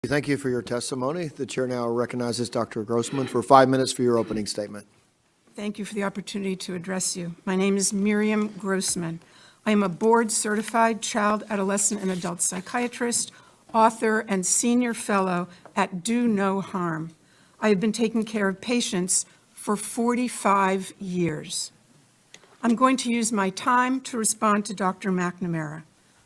Thank you for your testimony. The chair now recognizes Dr. Grossman for 5 minutes for your opening statement. Thank you for the opportunity to address you. My name is Miriam Grossman. I am a board-certified child, adolescent, and adult psychiatrist, author, and senior fellow at Do No Harm. I have been taking care of patients for 45 years. I'm going to use my time to respond to Dr. McNamara.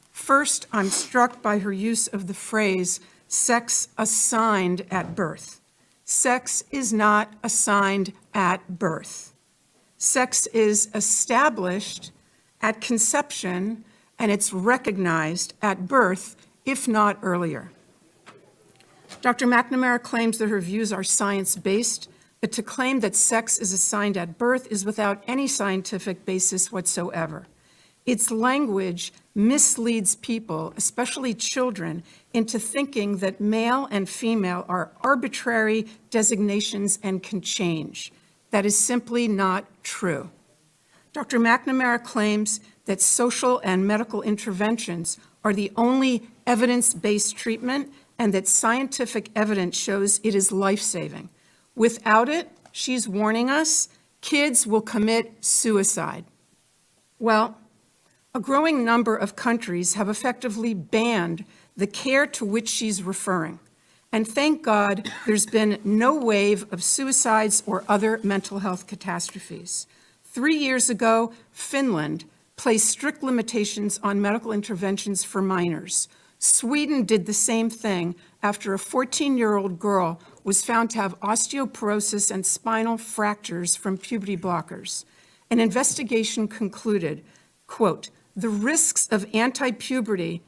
First, I'm struck by her use of the phrase, sex assigned at birth. Sex is not assigned at birth. Sex is established at conception, and it's recognized at birth, if not earlier. Dr. McNamara claims that her views are science-based, but to claim that sex is assigned at birth is without any scientific basis whatsoever. Its language misleads people, especially children, into thinking that male and female are arbitrary designations and can change. That is simply not true. Dr. McNamara claims that social and medical interventions are the only evidence-based treatment and that scientific evidence shows it is life-saving. Without it, she's warning us, kids will commit suicide. Well, a growing number of countries have effectively banned the care to which she's referring. And thank God there's been no wave of suicides or other mental health catastrophes. 3 years ago, Finland placed strict limitations on medical interventions for minors. Sweden did the same thing after a 14-year-old girl was found to have osteoporosis and spinal fractures from puberty blockers. An investigation concluded, quote, the risks of anti-puberty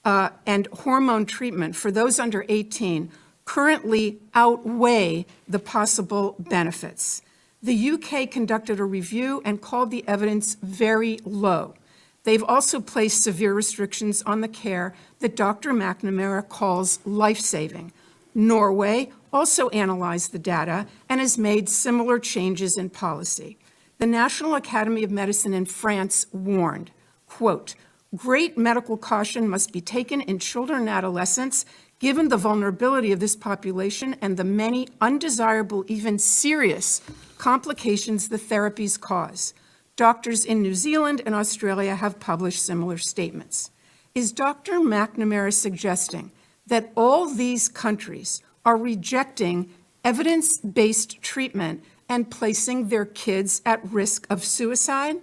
and hormone treatment for those under 18 currently outweigh the possible benefits. The UK conducted a review and called the evidence very low. They've also placed severe restrictions on the care that Dr. McNamara calls life-saving. Norway also analyzed the data and has made similar changes in policy. The National Academy of Medicine in France warned, quote, great medical caution must be taken in children and adolescents given the vulnerability of this population and the many undesirable, even serious complications the therapies cause. Doctors in New Zealand and Australia have published similar statements. Is Dr. McNamara suggesting that all these countries are rejecting evidence-based treatment and placing their kids at risk of suicide?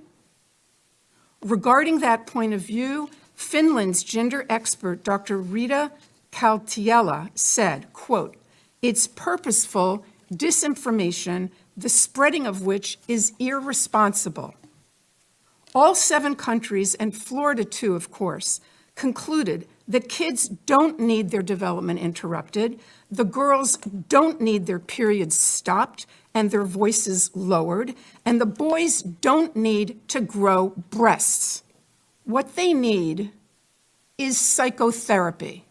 Regarding that point of view, Finland's gender expert, Dr. Rita Kaltiela, said, quote, it's purposeful disinformation, the spreading of which is irresponsible. All 7 countries, and Florida too, of course, concluded that kids don't need their development interrupted, the girls don't need their periods stopped and their voices lowered, and the boys don't need to grow breasts. What they need is psychotherapy.